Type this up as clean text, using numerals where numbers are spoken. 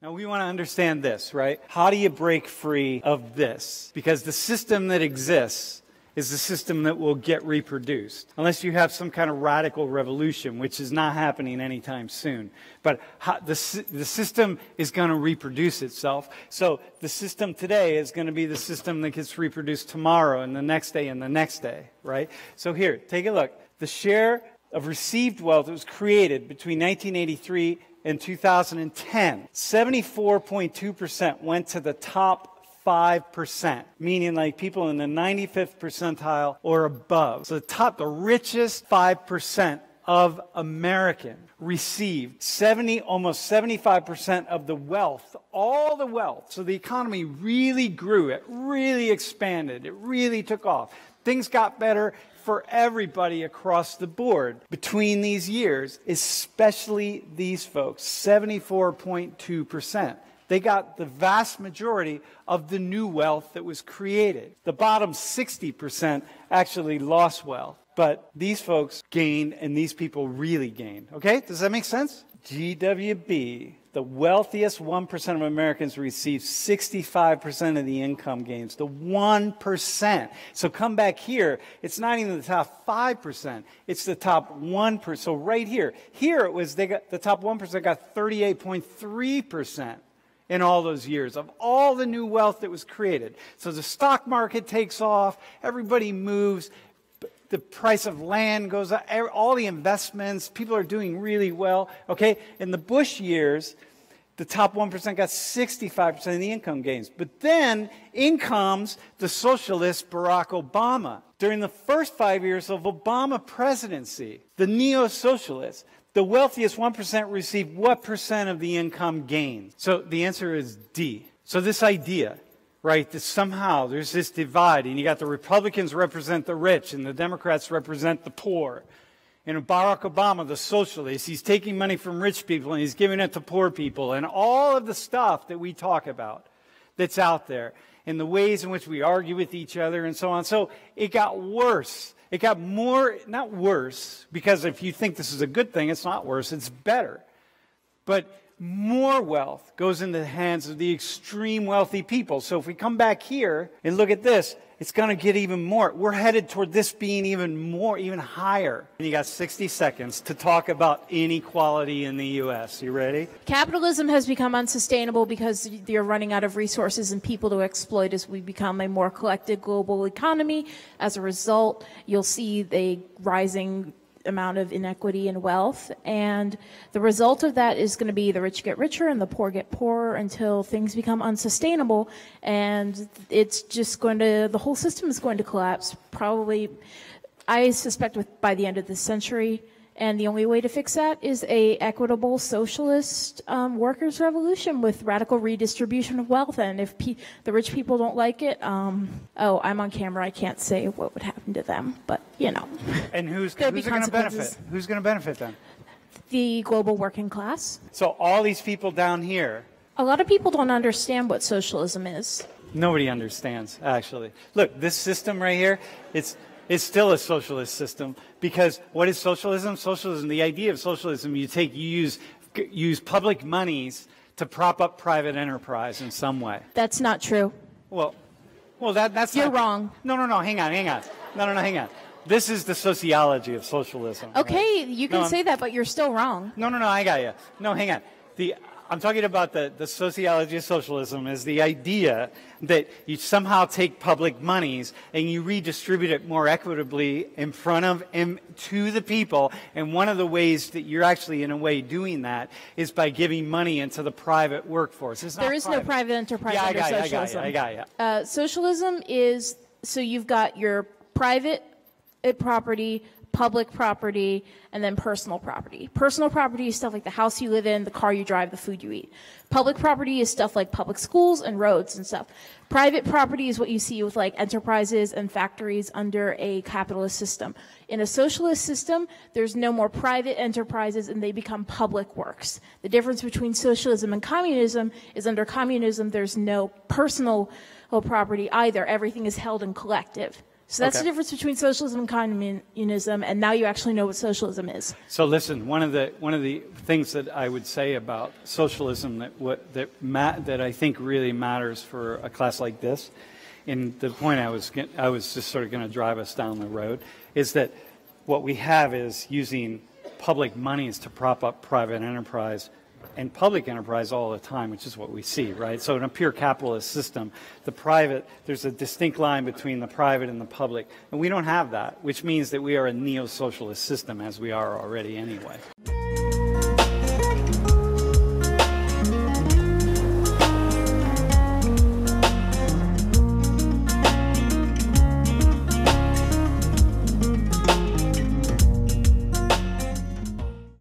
Now we want to understand this, right? How do you break free of this? Because the system that exists is the system that will get reproduced, unless you have some kind of radical revolution, which is not happening anytime soon. But the system is going to reproduce itself. So the system today is going to be the system that gets reproduced tomorrow and the next day and the next day, right? So here, take a look. The share of received wealth that was created between 1983 and 2010, 74.2% went to the top 5%, meaning like people in the 95th percentile or above. So the richest 5% of Americans received almost 75% of the wealth, all the wealth. So the economy really grew, it really expanded, it really took off. Things got better for everybody across the board between these years, especially these folks, 74.2%. They got the vast majority of the new wealth that was created. The bottom 60% actually lost wealth, but these folks gained and these people really gained. Okay, does that make sense? GWB. The wealthiest 1% of Americans receive 65% of the income gains. The 1%. So come back here. It's not even the top 5%. It's the top 1%. So right here. Here it was, the top 1% got 38.3% in all those years of all the new wealth that was created. So the stock market takes off. Everybody moves. The price of land goes up, all the investments, people are doing really well, okay? In the Bush years, the top 1% got 65% of the income gains. But then, in comes the socialist Barack Obama. During the first 5 years of Obama presidency, the neo-socialists, the wealthiest 1% received what percent of the income gain? So the answer is D. So this idea, right, that somehow there's this divide, and you got the Republicans represent the rich, and the Democrats represent the poor. And Barack Obama, the socialist, he's taking money from rich people and he's giving it to poor people, and all of the stuff that we talk about that's out there, and the ways in which we argue with each other and so on. So it got worse. It got more, not worse, because if you think this is a good thing, it's not worse, it's better. But more wealth goes into the hands of the extreme wealthy people. So if we come back here and look at this, it's going to get even more. We're headed toward this being even more, even higher. And you got 60 seconds to talk about inequality in the U.S. You ready? Capitalism has become unsustainable because you're running out of resources and people to exploit as we become a more collected global economy. As a result, you'll see the rising amount of inequity and wealth, and the result of that is going to be the rich get richer and the poor get poorer until things become unsustainable, and it's just going to, the whole system is going to collapse probably, I suspect, by the end of this century. And the only way to fix that is a equitable socialist workers' revolution with radical redistribution of wealth. And if the rich people don't like it, oh, I'm on camera. I can't say what would happen to them, but you know. And who's going to benefit? Who's going to benefit then? The global working class. So all these people down here. A lot of people don't understand what socialism is. Nobody understands, actually. Look, this system right here, it's still a socialist system, because what is socialism? Socialism, the idea of socialism, you use public monies to prop up private enterprise in some way. That's not true. Well, that's You're wrong. No, hang on. No, hang on. This is the sociology of socialism. Okay, right? you can say that, but you're still wrong. No, I got you. No, hang on. I'm talking about the sociology of socialism is the idea that you somehow take public monies and you redistribute it more equitably in front of and to the people. And one of the ways that you're actually, in a way, doing that is by giving money into the private workforce. There is no private enterprise under socialism. I got you. Socialism is, so you've got your private property, public property, and then personal property. Personal property is stuff like the house you live in, the car you drive, the food you eat. Public property is stuff like public schools and roads and stuff. Private property is what you see with like enterprises and factories under a capitalist system. In a socialist system, there's no more private enterprises and they become public works. The difference between socialism and communism is under communism, there's no personal property either. Everything is held in collective. So that's the difference between socialism and communism, and now you actually know what socialism is. So listen, one of the things that I would say about socialism that I think really matters for a class like this, and the point I was just sort of going to drive us down the road, is that what we have is using public monies to prop up private enterprise and public enterprise all the time, which is what we see, right? So in a pure capitalist system, there's a distinct line between the private and the public, and we don't have that, which means that we are a neo-socialist system, as we are already anyway.